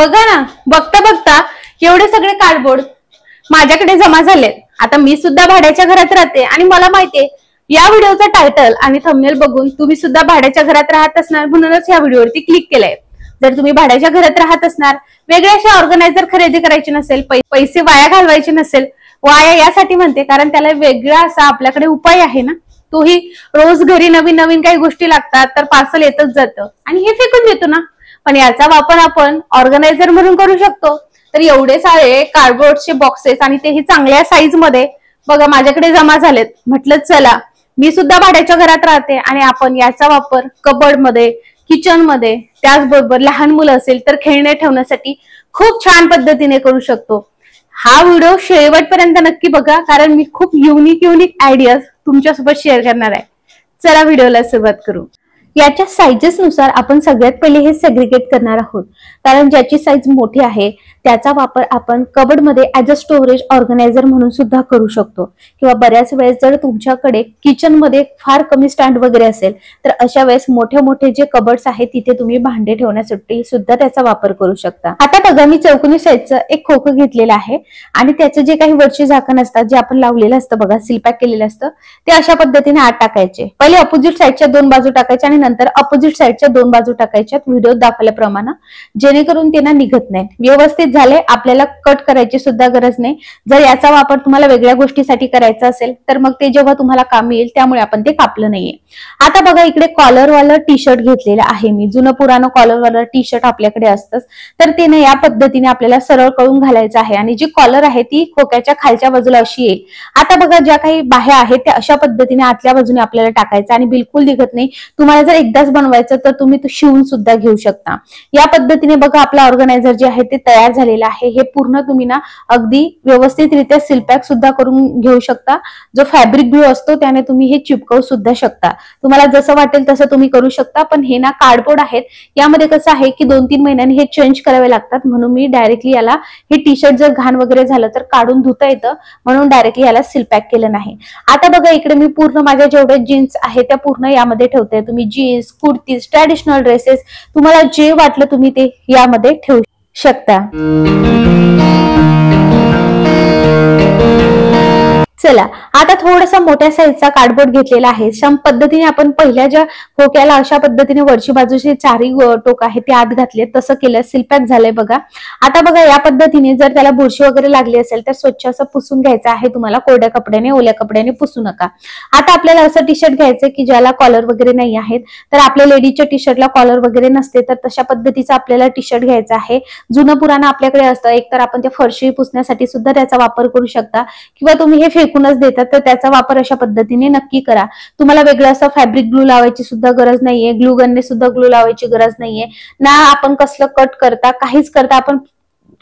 बघा ना, बघता बघता एवढे सगळे कार्डबोर्ड माझ्याकडे जमा झालेत. आता मी सुद्धा भाड्याच्या घरात राहते आणि मला माहितीये या व्हिडिओचा टायटल आणि थंबनेल बघून तुम्ही सुद्धा भाड्याच्या घरात राहत असणार, म्हणूनच या व्हिडिओवरती क्लिक केलंय. जर तुम्ही भाड्याच्या घरात राहत असणार, वेगळे असे ऑर्गनायझर खरेदी करायचे नसेल, पैसे वाया घालवायचे नसेल, वाया यासाठी म्हणते कारण त्याला वेगळा असा आपल्याकडे उपाय आहे ना, तोही रोज घरी नवीन नवीन काही गोष्टी लागतात तर पार्सल येतच जातं आणि हे फेकून देतो ना, पण याचा वापर आपण ऑर्गनायझर म्हणून करू शकतो. तर एवढे सारे कार्डबोर्डचे बॉक्सेस आणि तेही चांगल्या साईज मध्ये बघा माझ्याकडे जमा झालेत. म्हटलं चला मी सुद्धा भाड्याच्या घरात राहते आणि आपण याचा वापर कबर्ड मध्ये, किचन मध्ये, त्याचबरोबर लहान मुलं असेल तर खेळणे ठेवण्यासाठी खूप छान पद्धतीने करू शकतो. हा व्हिडिओ शेवटपर्यंत नक्की बघा कारण मी खूप युनिक आयडियाज तुमच्यासोबत शेअर करणार आहे. चला व्हिडिओला सुरुवात करू. याच्या साइजेस नुसार आपण सगळ्यात पहिले हे सेग्रिगेट करणार आहोत, कारण ज्याची साईज मोठी आहे त्याचा वापर आपण कबर्ड मध्ये ऍज अ स्टोरेज ऑर्गनायझर म्हणून सुद्धा करू शकतो. किंवा बऱ्याच वेळेस जर तुमच्याकडे किचन मध्ये फार कमी स्टँड वगैरे असेल तर अशा वेळेस मोठे जे कबर्ड्स आहेत तिथे तुम्ही भांडे ठेवण्यासाठी सुद्धा त्याचा वापर करू शकता. आता बघा मी चौकोनी साईजचं एक खोकं घेतलेलं आहे आणि त्याचं जे काही वरचे झाकण असतात जे आपण लावलेलं असतं बघा, सीलपॅक केलेलं असतं, ते अशा पद्धतीने आत टाकायचे. पहिले अपोजिट साईडच्या 2 बाजू टाकायच्या आणि नंतर अपोजिट साईडच्या 2 बाजू टाकायच्या व्हिडिओ दाखवल्याप्रमाणे, जेणेकरून ते ना निघत नाही. व्यवस्थित झाले, आपल्याला कट करायची सुद्धा गरज नाही. जर याचा वापर तुम्हाला वेगळ्या गोष्टीसाठी करायचा असेल तर मग ते जेव्हा तुम्हाला काम येईल, त्यामुळे आपण ते कापलं नाहीये. आता बघा इकडे कॉलरवालं टी शर्ट घेतलेलं आहे मी. जुनं पुराणं कॉलरवालं टी शर्ट आपल्याकडे असतंच, तर ते ना या पद्धतीने आपल्याला सरळ करून घालायचं आहे आणि जी कॉलर आहे ती खोक्याच्या खालच्या बाजूला अशी येईल. आता बघा ज्या काही बाह्या आहेत त्या अशा पद्धतीने आतल्या बाजूने आपल्याला टाकायचं आणि बिलकुल दिसत नाही. तुम्हाला जर एकदाच बनवायचं तर तुम्ही तो शिवून सुद्धा घेऊ शकता. या पद्धतीने बघा आपला ऑर्गनायझर जे आहे ते तयार झालेलं आहे. हे पूर्ण तुम्ही ना अगदी व्यवस्थितरित्या सीलपॅक सुद्धा करून घेऊ शकता. जो फॅब्रिक ग्लू असतो त्याने तुम्ही हे चिपकवू सुद्धा शकता. तुम्हाला जसं वाटेल तसं तुम्ही करू शकता. पण हे ना कार्डबोर्ड आहेत, यामध्ये कसं आहे की 2-3 महिन्यांनी हे चेंज करावे लागतात, म्हणून मी डायरेक्टली याला हे टी शर्ट जर घाण वगैरे झालं तर काढून धुता येतं, म्हणून डायरेक्टली याला सीलपॅक केलं नाही. आता बघा इकडे मी पूर्ण माझ्या जेवढे जीन्स आहेत त्या पूर्ण यामध्ये ठेवते. तुम्ही जीन्स, कुर्तीज, ट्रॅडिशनल ड्रेसेस तुम्हाला जे वाटलं तुम्ही ते यामध्ये ठेवू शकता. चला आता थोडासा मोठ्या साईजचा कार्डबोर्ड घेतलेला आहे. अशा पद्धतीने आपण पहिल्या ज्या खोक्याला अशा पद्धतीने वरची बाजूचे 4 टोक आहेत ते आत घातले, तसं केलं, सीलपॅक झालंय बघा. आता बघा या पद्धतीने जर त्याला बुरशी वगैरे लागली असेल तर स्वच्छ असं पुसून घ्यायचं आहे तुम्हाला. कोरड्या कपड्याने, ओल्या कपड्याने पुसू नका. आता आपल्याला असं टी शर्ट घ्यायचं की ज्याला कॉलर वगैरे नाही आहेत, तर आपल्या लेडीजच्या टी शर्टला कॉलर वगैरे नसते तर तशा पद्धतीचा आपल्याला टी शर्ट घ्यायचा आहे. जुनं पुराणं आपल्याकडे असतं, एकतर आपण त्या फरशी पुसण्यासाठी सुद्धा त्याचा वापर करू शकता किंवा तुम्ही हे फेकूनच देतात तर त्याचा वापर अशा पद्धतीने नक्की करा. तुम्हाला वेगळं असं फॅब्रिक ग्लू लावायची सुद्धा गरज नाहीये, ग्लू गनने सुद्धा ग्लू लावायची गरज नाहीये ना. आपण कसलं कट करता, काहीच करता, आपण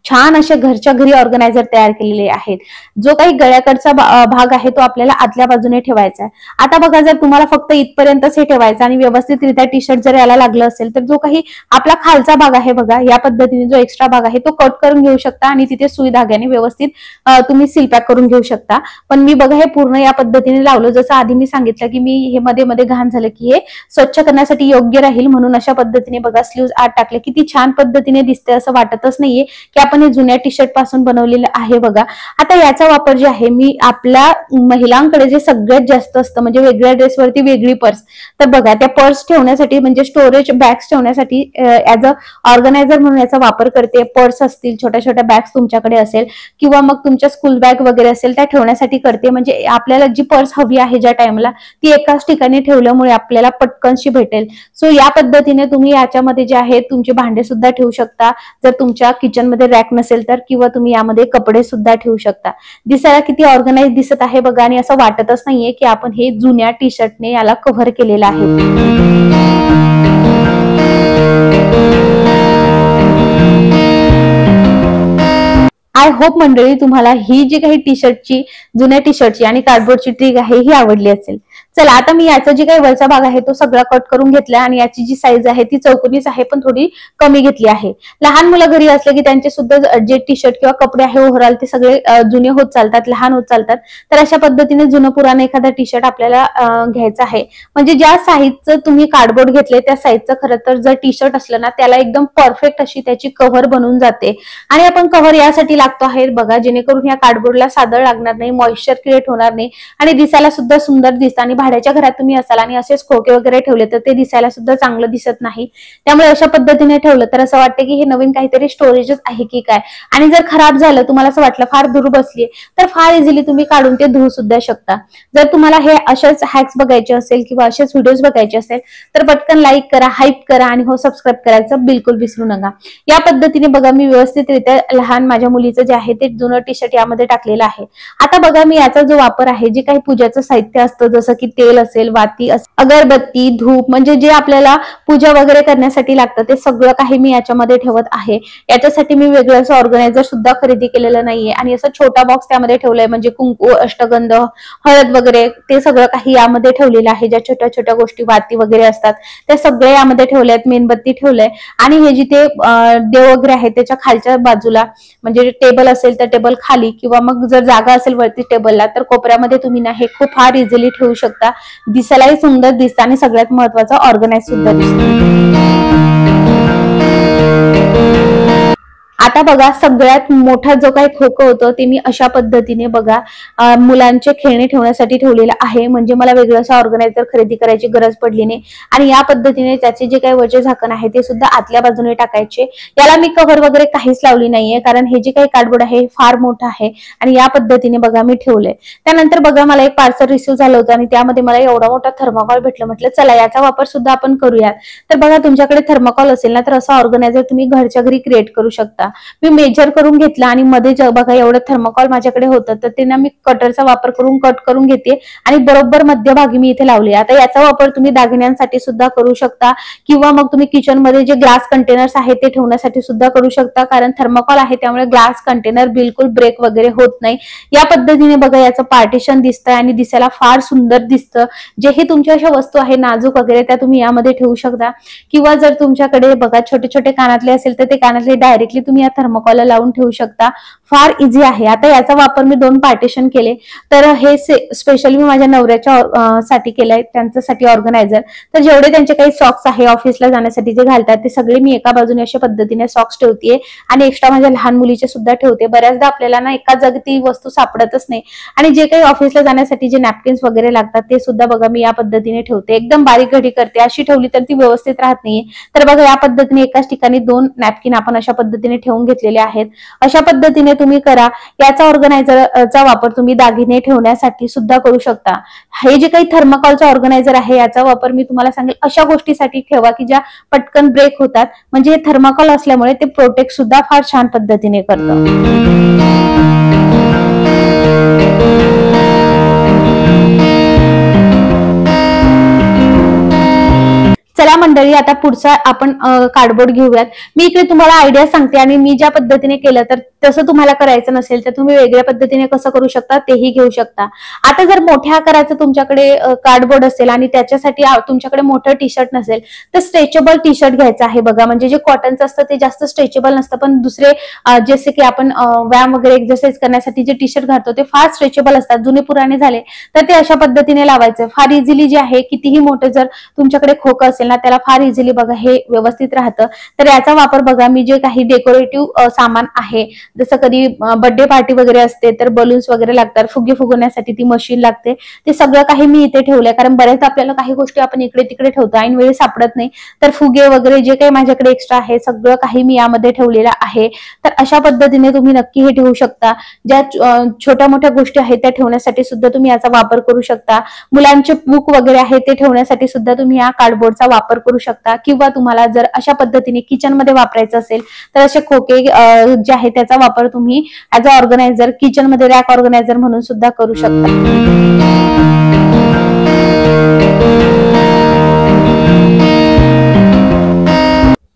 छान अशा घरच्या घरी ऑर्गनायझर तयार केलेले आहेत. जो काही गळ्याकडचा भाग आहे तो आपल्याला आतल्या बाजूने ठेवायचा आहे. आता बघा जर तुम्हाला फक्त इथपर्यंतच हे ठेवायचं आणि व्यवस्थितरित्या टी शर्ट जर याला लागलं असेल तर जो काही आपला खालचा भाग आहे बघा, या पद्धतीने जो एक्स्ट्रा भाग आहे तो कट करून घेऊ शकता आणि तिथे सुई धाग्याने व्यवस्थित तुम्ही सीलपॅक करून घेऊ शकता. पण मी बघा हे पूर्ण या पद्धतीने लावलं, जसं आधी मी सांगितलं की मी हे मध्ये घाण झालं की हे स्वच्छ करण्यासाठी योग्य राहील, म्हणून अशा पद्धतीने बघा स्लीव्ज आत टाकले. किती छान पद्धतीने दिसते, असं वाटतच नाहीये की आपण हे जुन्या टी शर्ट पासून बनवलेलं आहे बघा. आता याचा वापर जे आहे मी आपल्या महिलांकडे जे सगळ्यात जास्त असतं म्हणजे वेगळ्या ड्रेसवरती वेगळी पर्स, तर बघा त्या पर्स ठेवण्यासाठी म्हणजे स्टोरेज बॅग्स ठेवण्यासाठी ऍज अ ऑर्गनायझर म्हणून याचा वापर करते. पर्स असतील, छोट्या बॅग्स तुमच्याकडे असेल किंवा मग तुमच्या स्कूल बॅग वगैरे असेल त्या ठेवण्यासाठी करते. म्हणजे आपल्याला जी पर्स हवी आहे ज्या टाइमला ती एकाच ठिकाणी ठेवल्यामुळे आपल्याला पटकनशी भेटेल. सो या पद्धतीने तुम्ही याच्यामध्ये जे आहे तुमचे भांडे सुद्धा ठेवू शकता. जर तुमच्या किचनमध्ये रॅक नसेल तर, किंवा तुम्ही यामध्ये कपडे सुद्धा ठेवू शकता. दिसायला किती ऑर्गनाइज दिसत आहे बघा आणि असं वाटतच नाहीये की आपण हे जुन्या टी शर्टने याला कव्हर केलेलं आहे. आय होप मंडळी तुम्हाला ही जी काही टी शर्टची, जुन्या टी शर्टची आणि कार्डबोर्डची ट्रिक आहे ही आवडली असेल. चला आता मी याचा जी काही वरचा भाग आहे तो सगळा कट करून घेतला आणि याची जी साईज आहे ती चौकोनीच आहे पण थोडी कमी घेतली आहे. लहान मुलं घरी असले की त्यांचे सुद्धा जे टी शर्ट किंवा कपडे आहे ओव्हरऑल ते सगळे जुने होत चालतात, लहान होत चालतात. तर अशा पद्धतीने जुनं पुराण एखादा टी शर्ट आपल्याला घ्यायचं आहे. म्हणजे ज्या साईजचं तुम्ही कार्डबोर्ड घेतले त्या साईजचं खरं तर जर टी शर्ट असलं ना त्याला एकदम परफेक्ट अशी त्याची कव्हर बनून जाते. आणि आपण कव्हर यासाठी लागतो आहे बघा, जेणेकरून या कार्डबोर्डला सादळ लागणार नाही, मॉइश्चर क्रिएट होणार नाही आणि दिसायला सुद्धा सुंदर दिसतं. आणि भाड्याच्या घरात तुम्ही असाल आणि असेच खोके वगैरे ठेवले तर ते दिसायला सुद्धा चांगलं दिसत नाही. त्यामुळे अशा पद्धतीने ठेवलं तर असं वाटतं की हे नवीन काहीतरी स्टोरेजच आहे की काय. आणि जर खराब झालं, तुम्हाला असं वाटलं फार धूळ बसली, तर फार इझिली तुम्ही काढून ते धुवू सुद्धा शकता. जर तुम्हाला हे अशाच हॅक्स बघायचे असेल किंवा असेच व्हिडिओज बघायचे असेल तर पटकन लाईक करा, हाईप करा आणि हो सबस्क्राईब करायचं बिलकुल विसरू नका. या पद्धतीने बघा मी व्यवस्थितरित्या लहान माझ्या मुलीचं जे आहे ते जुनं टी शर्ट यामध्ये टाकलेलं आहे. आता बघा मी याचा जो वापर आहे, जे काही पूजाचं साहित्य असतं जसं की तेल असेल, वाती असेल, अगरबत्ती, धूप, म्हणजे जे आपल्याला पूजा वगैरे करण्यासाठी लागतं ते सगळं काही मी याच्यामध्ये ठेवत आहे. याच्यासाठी मी वेगळं असं ऑर्गनायझर सुद्धा खरेदी केलेलं नाहीये आणि असं छोटा बॉक्स त्यामध्ये ठेवलाय. म्हणजे कुंकू, अष्टगंध, हळद वगैरे ते सगळं काही यामध्ये ठेवलेलं आहे. ज्या छोट्या छोट्या गोष्टी वाती वगैरे असतात त्या सगळ्या यामध्ये ठेवल्यात. मेणबत्ती ठेवलंय आणि हे जिथे देव वगैरे आहे त्याच्या खालच्या बाजूला म्हणजे टेबल असेल तर टेबल खाली किंवा मग जर जागा असेल वरती टेबलला तर कोपऱ्यामध्ये तुम्ही ना हे खूप फार इझिली ठेवू शकता. दिसायलाही सुंदर दिसतं आणि सगळ्यात महत्वाचं ऑर्गनाइज सुद्धा दिसतं. आता बघा सगळ्यात मोठा जो काही खोकं होतं ते मी अशा पद्धतीने बघा मुलांचे खेळणे ठेवण्यासाठी ठेवलेलं आहे. म्हणजे मला वेगळं असं ऑर्गनायझर खरेदी करायची गरज पडली नाही. आणि या पद्धतीने त्याचे जे काही वरचे झाकण आहे ते सुद्धा आतल्या बाजूने टाकायचे. याला मी कव्हर वगैरे काहीच लावली नाहीये कारण हे जे काही कार्डबोर्ड आहे हे फार मोठं आहे आणि या पद्धतीने बघा मी ठेवलंय. त्यानंतर बघा मला एक पार्सल रिसिव्ह झालं होतं आणि त्यामध्ये मला एवढा मोठा थर्माकॉल भेटलं. म्हटलं चला याचा वापर सुद्धा आपण करूयात. तर बघा तुमच्याकडे थर्माकॉल असेल ना तर असं ऑर्गनायझर तुम्ही घरच्या घरी क्रिएट करू शकता. मी मेजर करून घेतला आणि मध्ये बघा एवढं थर्माकॉल माझ्याकडे होतं तर ते ना मी कटरचा वापर करून कट करून घेते आणि बरोबर मध्यभागी मी इथे लावले. आता याचा वापर तुम्ही दागिन्यांसाठी सुद्धा करू शकता किंवा मग तुम्ही किचन मध्ये जे ग्लास कंटेनर्स आहेत ते ठेवण्यासाठी सुद्धा करू शकता. कारण थर्माकॉल आहे त्यामुळे ग्लास कंटेनर बिलकुल ब्रेक वगैरे होत नाही. या पद्धतीने बघा याचं पार्टिशन दिसतंय आणि दिसायला फार सुंदर दिसतं. जेही तुमच्या अशा वस्तू आहे नाजूक वगैरे त्या तुम्ही यामध्ये ठेवू शकता. किंवा जर तुमच्याकडे बघा छोटे छोटे कानातले असेल तर ते कानातले डायरेक्टली तुम्ही या थर्माकॉलला लावून ठेवू शकता. फार इझी आहे. आता याचा वापर मी 2 पार्टिशन केले. तर हे स्पेशली मी माझ्या नवऱ्याच्या साठी केलंय, त्यांच्यासाठी ऑर्गनायझर. तर जेवढे त्यांचे काही सॉक्स आहे ऑफिसला जाण्यासाठी जे घालतात ते सगळे मी एका बाजूने अशा पद्धतीने सॉक्स ठेवतेय आणि एक्स्ट्रा माझ्या लहान मुलीचे सुद्धा ठेवते. बऱ्याचदा आपल्याला ना एका जागी ती वस्तू सापडतच नाही आणि जे काही ऑफिसला जाण्यासाठी जे नॅपकिन्स वगैरे लागतात ते सुद्धा बघा मी या पद्धतीने ठेवते. एकदम बारीक घडी करते. अशी ठेवली तर ती व्यवस्थित राहत नाहीये. तर बघा या पद्धतीने एकाच ठिकाणी 2 नॅपकिन आपण अशा पद्धतीने ठेवून घेतलेले आहेत. अशा पद्धतीने तुम्ही करा. याचा ऑर्गनायझरचा वापर तुम्ही दागिने ठेवण्यासाठी सुद्धा करू शकता. हे जे काही थर्माकॉलचा ऑर्गनायझर आहे याचा वापर मी तुम्हाला सांगेल अशा गोष्टीसाठी ठेवा की ज्या पटकन ब्रेक होतात. म्हणजे हे थर्माकॉल असल्यामुळे ते प्रोटेक्ट सुद्धा फार छान पद्धतीने करतं. चला मंडळी आता पुढचा आपण कार्डबोर्ड घेऊयात. मी इकडे तुम्हाला आयडिया सांगते आणि मी ज्या पद्धतीने केलं तर तसं तुम्हाला करायचं नसेल तर तुम्ही वेगळ्या पद्धतीने कसं करू शकता तेही घेऊ शकता. आता जर मोठ्या आकाराचं तुमच्याकडे कार्डबोर्ड असेल आणि त्याच्यासाठी तुमच्याकडे मोठं टी शर्ट नसेल तर स्ट्रेचेबल टी शर्ट घ्यायचं आहे. बघा म्हणजे जे कॉटनचं असतं ते जास्त स्ट्रेचेबल नसतं पण दुसरे जसे की आपण व्यायाम वगैरे एक्सरसाइज करण्यासाठी जे टी शर्ट घालतो ते फार स्ट्रेचेबल असतात. जुने पुराणे झाले तर ते अशा पद्धतीने लावायचं. फार इझिली जे आहे कितीही मोठं जर तुमच्याकडे खोकं असेल ना त्याला फार इझिली बघा हे व्यवस्थित राहतं. तर याचा वापर बघा मी जे काही डेकोरेटिव्ह सामान आहे जसं कधी बर्थडे पार्टी वगैरे असते तर बलून्स वगैरे लागतात, फुगे फुगवण्यासाठी ती मशीन लागते, ते सगळं काही मी इथे ठेवलंय. कारण बऱ्याचदा आपल्याला काही गोष्टी आपण इकडे तिकडे ठेवतो ऐन वेळी सापडत नाही. तर फुगे वगैरे जे काही माझ्याकडे एक्स्ट्रा आहे सगळं काही मी यामध्ये ठेवलेलं आहे. तर अशा पद्धतीने तुम्ही नक्की हे ठेवू शकता. ज्या छोट्या मोठ्या गोष्टी आहेत त्या ठेवण्यासाठी सुद्धा तुम्ही याचा वापर करू शकता. मुलांचे बुक वगैरे आहे ते ठेवण्यासाठी सुद्धा तुम्ही या कार्डबोर्डचा वापर करू शकता. किंवा तुम्हाला जर अशा पद्धतीने किचन मध्ये वापरायचं असेल तर असे खोके जे आहे त्याचा वापर तुम्ही ऍज अ ऑर्गनायझर किचन मध्ये रॅक ऑर्गनायझर म्हणून सुद्धा करू शकता.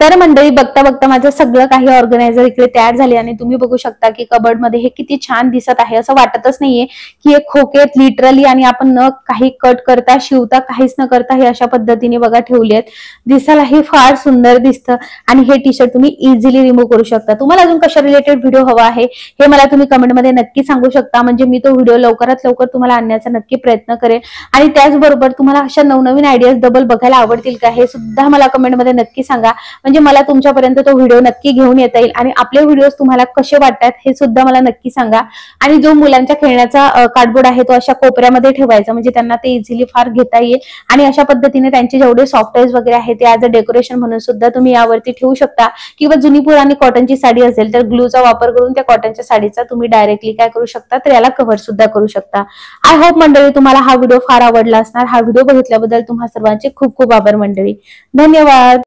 तर मंडळी, बघता बघता माझं सगळं काही ऑर्गनायझर इकडे तयार झाले आणि तुम्ही बघू शकता की कबर्ड मध्ये हे किती छान दिसत आहे. असं वाटतच नाहीये की हे खोके लिटरली आणि आपण न काही कट करता शिवता काहीच न करता हे अशा पद्धतीने बघा ठेवले आहेत. दिसायलाही फार सुंदर दिसतं आणि हे टी शर्ट तुम्ही इझिली रिमूव्ह करू शकता. तुम्हाला अजून कशा रिलेटेड व्हिडिओ हवा आहे हे मला तुम्ही कमेंटमध्ये नक्की सांगू शकता. म्हणजे मी तो व्हिडिओ लवकरात लवकर तुम्हाला आणण्याचा नक्की प्रयत्न करेन. आणि त्याचबरोबर तुम्हाला अशा नवनवीन आयडियाज डबल बघायला आवडतील का हे सुद्धा मला कमेंटमध्ये नक्की सांगा. म्हणजे मला तुमच्यापर्यंत तो व्हिडिओ नक्की घेऊन येता येईल. आणि आपले व्हिडिओज तुम्हाला कसे वाटतात हे सुद्धा मला नक्की सांगा. आणि जो मुलांच्या खेळण्याचा कार्डबोर्ड आहे तो अशा कोपऱ्यामध्ये ठेवायचा, म्हणजे त्यांना ते इझिली फार घेता येईल. आणि अशा पद्धतीने त्यांचे जेवढे सॉफ्ट टॉयज वगैरे आहे ते ॲज अ डेकोरेशन म्हणून सुद्धा तुम्ही यावरती ठेवू शकता. किंवा जुनी पुराणी कॉटनची साडी असेल तर ग्लूचा वापर करून त्या कॉटनच्या साडीचा तुम्ही डायरेक्टली काय करू शकता तर याला कव्हर सुद्धा करू शकता. आय होप मंडळी तुम्हाला हा व्हिडिओ फार आवडला असणार. हा व्हिडिओ बघितल्याबद्दल तुम्हा सर्वांचे खूप खूप आभार मंडळी. धन्यवाद.